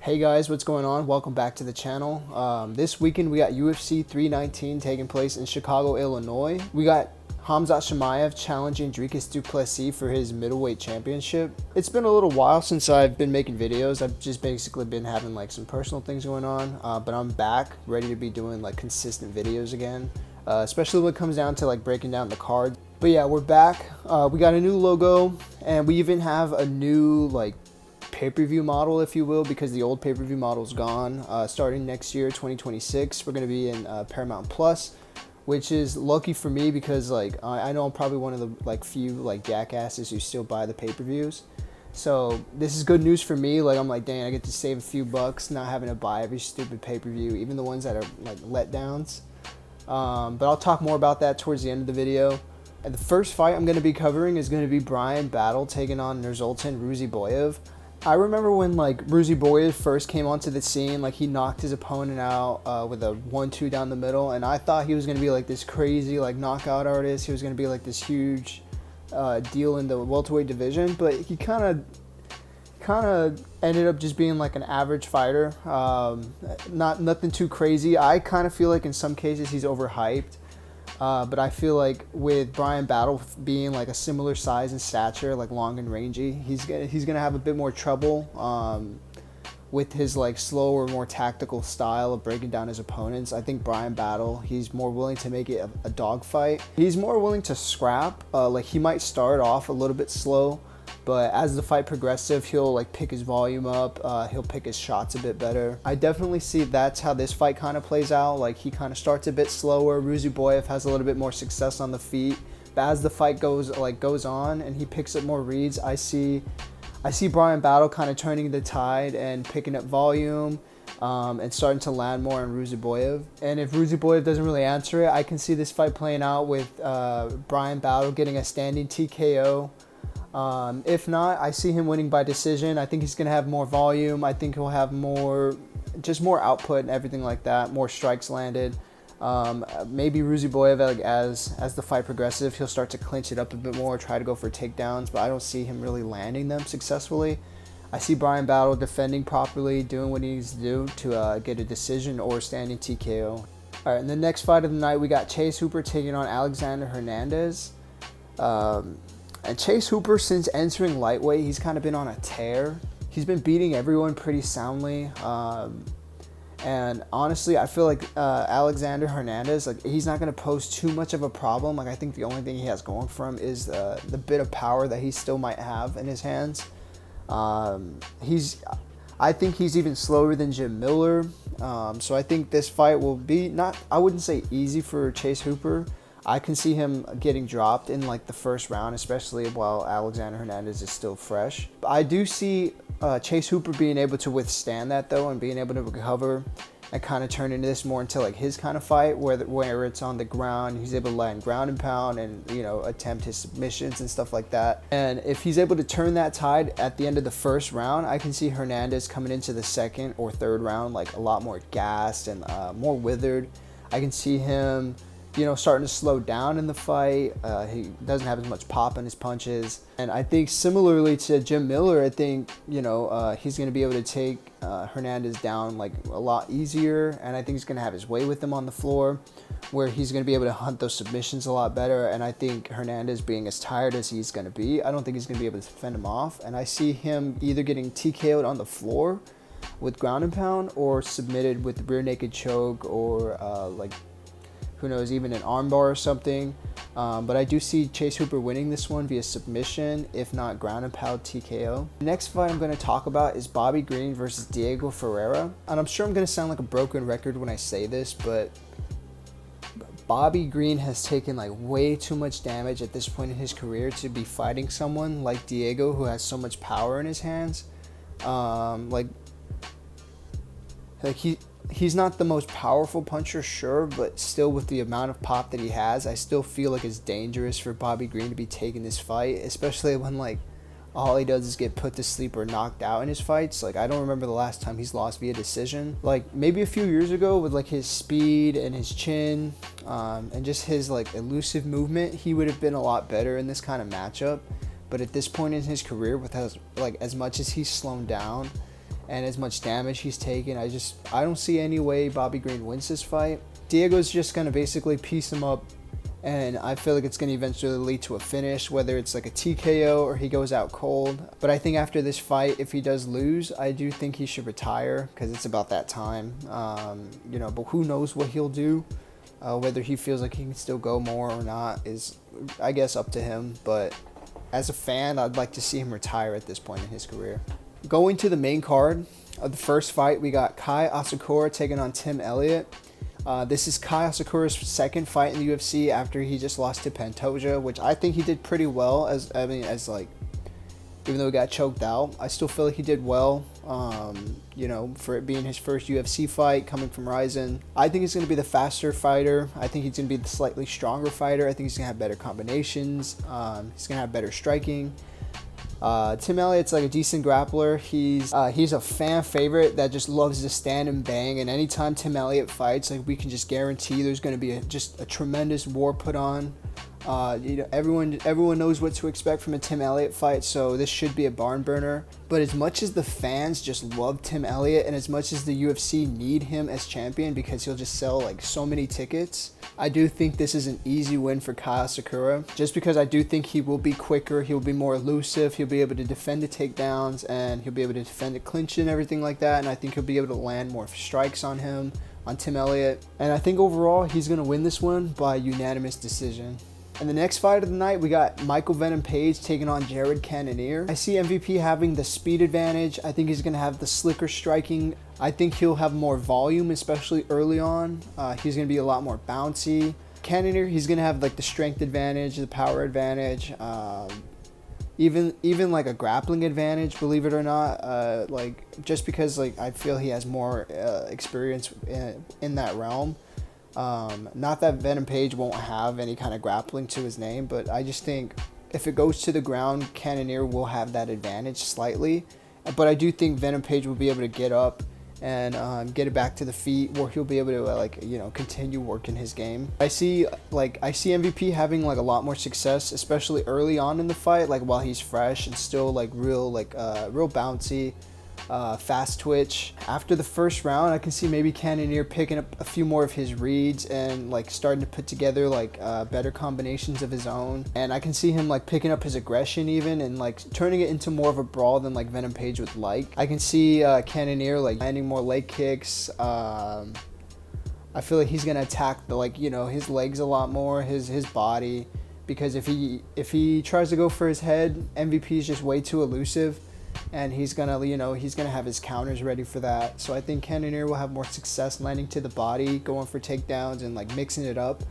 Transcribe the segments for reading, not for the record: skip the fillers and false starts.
Hey guys, what's going on? Welcome back to the channel. This weekend we got UFC 319 taking place in Chicago, Illinois. We got Khamzat Chimaev challenging Dricus Du Plessis for his middleweight championship. It's been a little while since I've been making videos. I've just basically been having like some personal things going on, but I'm back ready to be doing like consistent videos again, especially when it comes down to like breaking down the card. But yeah, we're back. We got a new logo, and we even have a new like pay-per-view model, if you will, because the old pay-per-view model is gone. Starting next year, 2026, we're going to be in Paramount Plus, which is lucky for me because like I know I'm probably one of the like few like jackasses who still buy the pay-per-views. So this is good news for me. Like I'm like, dang, I get to save a few bucks not having to buy every stupid pay-per-view, even the ones that are like letdowns. But I'll talk more about that towards the end of the video. And the first fight I'm going to be covering is going to be Bryan Battle taking on Ruziboev. I remember when like Ruziboev first came onto the scene, like he knocked his opponent out with a 1-2 down the middle, and I thought he was going to be like this crazy like knockout artist. He was going to be like this huge deal in the welterweight division, but he kind of ended up just being like an average fighter. Nothing too crazy. I kind of feel like in some cases he's overhyped. But I feel like with Bryan Battle being like a similar size and stature, like long and rangy, he's gonna have a bit more trouble with his like slower, more tactical style of breaking down his opponents. I think Bryan Battle, he's more willing to make it a dogfight. He's more willing to scrap. Like he might start off a little bit slow, but as the fight progresses, he'll like pick his volume up. He'll pick his shots a bit better. I definitely see that's how this fight kind of plays out. Like he kind of starts a bit slower. Ruziboev has a little bit more success on the feet, but as the fight goes on and he picks up more reads, I see Bryan Battle kind of turning the tide and picking up volume and starting to land more on Ruziboev. And if Ruziboev doesn't really answer it, I can see this fight playing out with Bryan Battle getting a standing TKO. If not, I see him winning by decision. I think he's going to have more volume. I think he'll have more output and everything like that, more strikes landed. Maybe Ruziboev, like, as the fight progresses, he'll start to clinch it up a bit more, try to go for takedowns, but I don't see him really landing them successfully. I see Bryan Battle defending properly, doing what he needs to do to get a decision or standing TKO. All right, in the next fight of the night, we got Chase Hooper taking on Alexander Hernandez. And Chase Hooper, since entering lightweight, he's kind of been on a tear. He's been beating everyone pretty soundly. And honestly, I feel like Alexander Hernandez, like he's not going to pose too much of a problem. Like I think the only thing he has going for him is the bit of power that he still might have in his hands. I think he's even slower than Jim Miller. So I think this fight will be I wouldn't say easy for Chase Hooper. I can see him getting dropped in like the first round, especially while Alexander Hernandez is still fresh. I do see Chase Hooper being able to withstand that though, and being able to recover and kind of turn into this more into like his kind of fight where it's on the ground. He's able to land ground and pound and, you know, attempt his submissions and stuff like that. And if he's able to turn that tide at the end of the first round, I can see Hernandez coming into the second or third round like a lot more gassed and more withered. I can see him, you know, starting to slow down in the fight. He doesn't have as much pop in his punches. And I think similarly to Jim Miller, I think, you know, he's going to be able to take Hernandez down like a lot easier. And I think he's going to have his way with him on the floor, where he's going to be able to hunt those submissions a lot better. And I think Hernandez, being as tired as he's going to be, I don't think he's going to be able to fend him off. And I see him either getting TKO'd on the floor with ground and pound, or submitted with rear naked choke, or like, who knows, even an armbar or something. But I do see Chase Hooper winning this one via submission, if not ground and pound TKO. The next fight I'm going to talk about is Bobby Green versus Diego Ferreira. And I'm sure I'm going to sound like a broken record when I say this, but Bobby Green has taken like way too much damage at this point in his career to be fighting someone like Diego, who has so much power in his hands. He's not the most powerful puncher, sure, but still with the amount of pop that he has, I still feel like it's dangerous for Bobby Green to be taking this fight, especially when like all he does is get put to sleep or knocked out in his fights. Like I don't remember the last time he's lost via decision. Like maybe a few years ago with like his speed and his chin and just his like elusive movement, he would have been a lot better in this kind of matchup. But at this point in his career, with as much as he's slowed down and as much damage he's taken, I don't see any way Bobby Green wins this fight. Diego's just going to basically piece him up, and I feel like it's going to eventually lead to a finish, whether it's like a TKO or he goes out cold. But I think after this fight, if he does lose, I do think he should retire, because it's about that time. But who knows what he'll do. Whether he feels like he can still go more or not is, I guess, up to him. But as a fan, I'd like to see him retire at this point in his career. Going to the main card of the first fight, we got Kai Asakura taking on Tim Elliott. This is Kai Asakura's second fight in the UFC after he just lost to Pantoja, which I think he did pretty well. Even though he got choked out, I still feel like he did well. For it being his first UFC fight coming from Ryzen. I think he's going to be the faster fighter. I think he's going to be the slightly stronger fighter. I think he's going to have better combinations. He's going to have better striking. Tim Elliott's like a decent grappler. He's a fan favorite that just loves to stand and bang. And anytime Tim Elliott fights, like, we can just guarantee there's going to be just a tremendous war put on. Everyone knows what to expect from a Tim Elliott fight, so this should be a barn burner. But as much as the fans just love Tim Elliott, and as much as the UFC need him as champion because he'll just sell like so many tickets, I do think this is an easy win for Kai Asakura, just because I do think he will be quicker, he'll be more elusive, he'll be able to defend the takedowns, and he'll be able to defend the clinch and everything like that, and I think he'll be able to land more strikes on Tim Elliott. And I think overall he's going to win this one by unanimous decision. And the next fight of the night, we got Michael Venom Page taking on Jared Cannonier. I see MVP having the speed advantage. I think he's going to have the slicker striking. I think he'll have more volume, especially early on. He's going to be a lot more bouncy. Cannonier, he's going to have like the strength advantage, the power advantage, even like a grappling advantage, believe it or not. Just because like I feel he has more experience in that realm. Not that Venom Page won't have any kind of grappling to his name, but I just think if it goes to the ground, Cannonier will have that advantage slightly. But I do think Venom Page will be able to get up and get it back to the feet, where he'll be able to continue working his game. I see MVP having like a lot more success, especially early on in the fight, like while he's fresh and still like real bouncy. Fast twitch. After the first round, I can see maybe Cannonier picking up a few more of his reads and like starting to put together like better combinations of his own. And I can see him like picking up his aggression even and like turning it into more of a brawl than like Venom Page would like. I can see Cannonier like landing more leg kicks. I feel like he's gonna attack his legs a lot more, his body, because if he tries to go for his head, MVP is just way too elusive. And he's gonna have his counters ready for that. So I think Cannonier will have more success landing to the body, going for takedowns, and like mixing it up.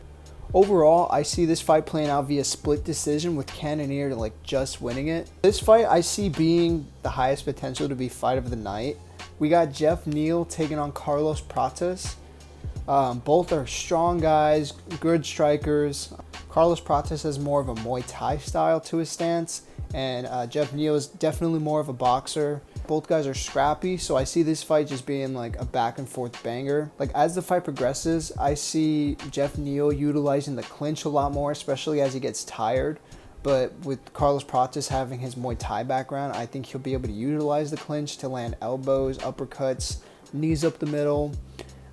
Overall, I see this fight playing out via split decision with Cannonier like just winning it. This fight I see being the highest potential to be fight of the night. We got Geoff Neal taking on Carlos Prates. Both are strong guys, good strikers. Carlos Prates has more of a Muay Thai style to his stance, and Geoff Neal is definitely more of a boxer. Both guys are scrappy, so I see this fight just being like a back and forth banger. Like as the fight progresses, I see Geoff Neal utilizing the clinch a lot more, especially as he gets tired. But with Carlos Prates having his Muay Thai background, I think he'll be able to utilize the clinch to land elbows, uppercuts, knees up the middle,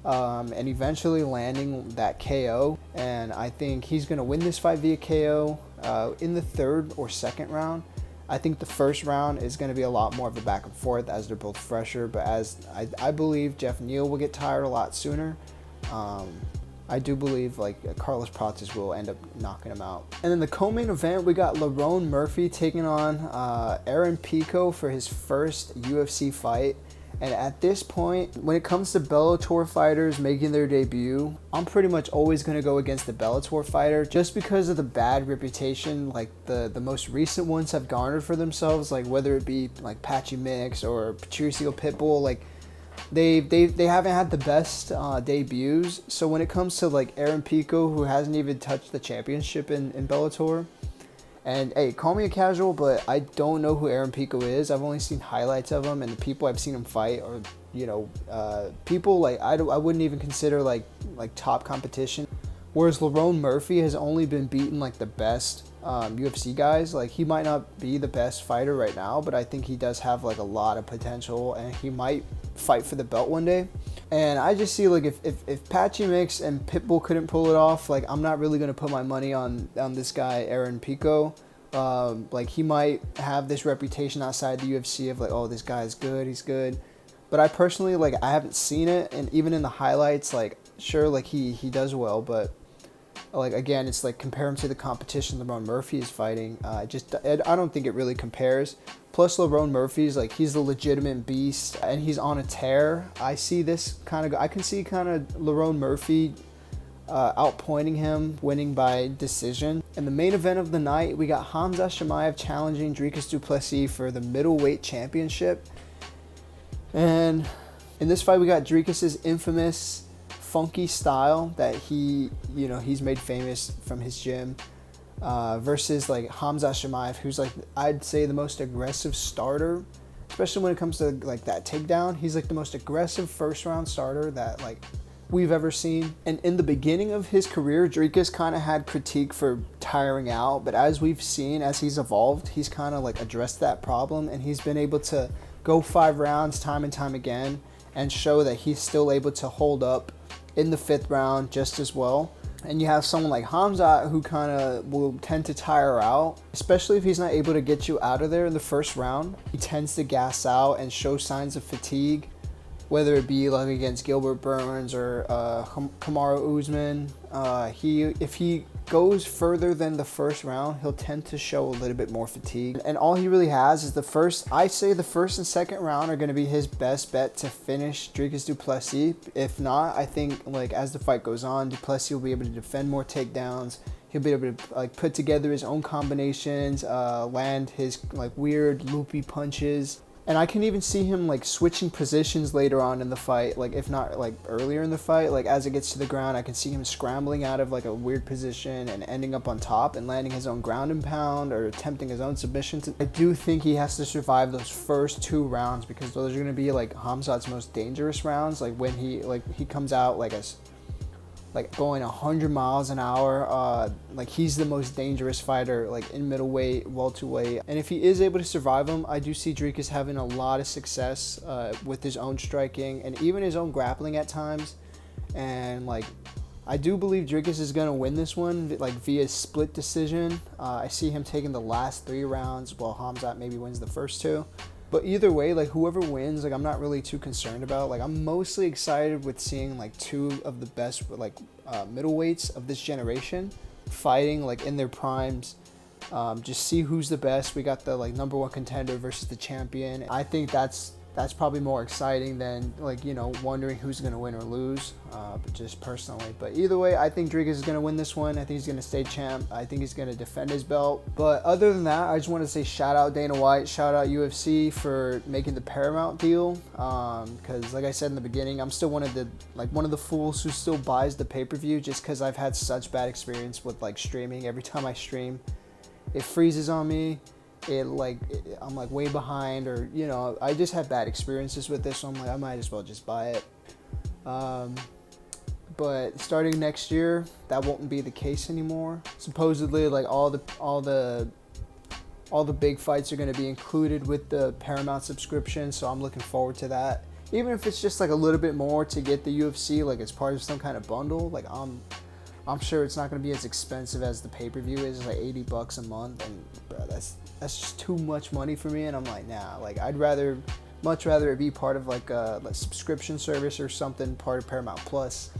and eventually landing that KO. And I think he's going to win this fight via KO in the third or second round. I think the first round is going to be a lot more of a back and forth as they're both fresher, but as I believe Geoff Neal will get tired a lot sooner. I do believe like Carlos Prates will end up knocking him out. And in the co-main event, we got Lerone Murphy taking on Aaron Pico for his first UFC fight. And at this point, when it comes to Bellator fighters making their debut, I'm pretty much always going to go against the Bellator fighter just because of the bad reputation like the most recent ones have garnered for themselves, like whether it be like Patchy Mix or Patricio Pitbull. Like they haven't had the best debuts. So when it comes to like Aaron Pico, who hasn't even touched the championship in Bellator, and hey, call me a casual, but I don't know who Aaron Pico is. I've only seen highlights of him, and the people I've seen him fight are, people like I wouldn't even consider like top competition. Whereas Lerone Murphy has only been beaten like the best UFC guys. Like, he might not be the best fighter right now, but I think he does have like a lot of potential, and he might fight for the belt one day. And I just see, like, if Patchy Mix and Pitbull couldn't pull it off, like, I'm not really gonna put my money on this guy Aaron Pico. Like, he might have this reputation outside the UFC of like, oh, this guy is good, he's good. But I personally, like, I haven't seen it, and even in the highlights, like, sure, like, he does well, but like, again, it's like, compare him to the competition Lerone Murphy is fighting. I don't think it really compares. Plus, Lerone Murphy's like, he's the legitimate beast, and he's on a tear. I can see kind of Lerone Murphy outpointing him, winning by decision. And the main event of the night, we got Khamzat Chimaev challenging Dricus Du Plessis for the middleweight championship. And in this fight, we got Dricus's infamous funky style that he's made famous from his gym, versus like Khamzat Chimaev, who's like, I'd say, the most aggressive starter, especially when it comes to like that takedown. He's like the most aggressive first round starter that like we've ever seen. And in the beginning of his career, Dricus kind of had critique for tiring out, but as we've seen, as he's evolved, he's kind of like addressed that problem, and he's been able to go 5 rounds time and time again and show that he's still able to hold up in the 5th round just as well. And you have someone like Khamzat who kind of will tend to tire out, especially if he's not able to get you out of there in the 1st round. He tends to gas out and show signs of fatigue, whether it be like against Gilbert Burns or Kamaru Usman. If he goes further than the 1st round, he'll tend to show a little bit more fatigue. And all he really has is I say the 1st and 2nd round are going to be his best bet to finish Dricus Du Plessis. If not, I think like as the fight goes on, Du Plessis will be able to defend more takedowns. He'll be able to like put together his own combinations, land his like weird loopy punches. And I can even see him like switching positions later on in the fight, like if not like earlier in the fight, like as it gets to the ground, I can see him scrambling out of like a weird position and ending up on top and landing his own ground and pound or attempting his own submission. I do think he has to survive those first 2 rounds, because those are going to be like Khamzat's most dangerous rounds. Like when he comes out like going 100 miles an hour, like he's the most dangerous fighter like in middleweight, welterweight. And if he is able to survive him, I do see Dricus having a lot of success with his own striking and even his own grappling at times. And like, I do believe Dricus is going to win this one like via split decision. I see him taking the last 3 rounds while Khamzat maybe wins the first 2. But either way, like whoever wins, like I'm not really too concerned about. Like I'm mostly excited with seeing like 2 of the best like middleweights of this generation fighting like in their primes. Just see who's the best. We got the like #1 contender versus the champion. I think that's probably more exciting than like, wondering who's going to win or lose, but just personally. But either way, I think Dricus is going to win this one. I think he's going to stay champ. I think he's going to defend his belt. But other than that, I just want to say shout out Dana White, shout out UFC for making the Paramount deal. Because like I said in the beginning, I'm still one of the fools who still buys the pay-per-view, just because I've had such bad experience with like streaming. Every time I stream, it freezes on me. I'm like way behind, or I just had bad experiences with this, so I'm like, I might as well just buy it. But starting next year, that won't be the case anymore. Supposedly, like all the big fights are going to be included with the Paramount subscription, so I'm looking forward to that. Even if it's just like a little bit more to get the UFC, like as part of some kind of bundle, like I'm sure it's not going to be as expensive as the pay-per-view is. It's like $80 a month, and bro, that's just too much money for me. And I'm like, nah, like I'd much rather it be part of like a subscription service or something, part of Paramount Plus.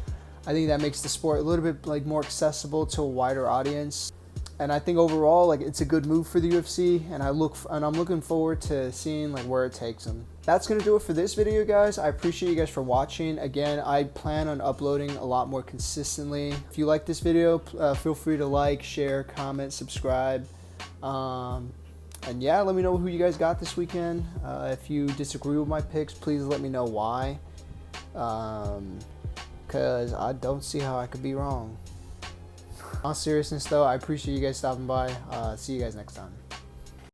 I think that makes the sport a little bit like more accessible to a wider audience. And I think overall, like it's a good move for the UFC, and I'm looking forward to seeing like where it takes them. That's gonna do it for this video, guys. I appreciate you guys for watching. Again, I plan on uploading a lot more consistently. If you like this video, feel free to like, share, comment, subscribe. And yeah, let me know who you guys got this weekend. If you disagree with my picks, please let me know why. Because I don't see how I could be wrong. On seriousness though, I appreciate you guys stopping by. See you guys next time.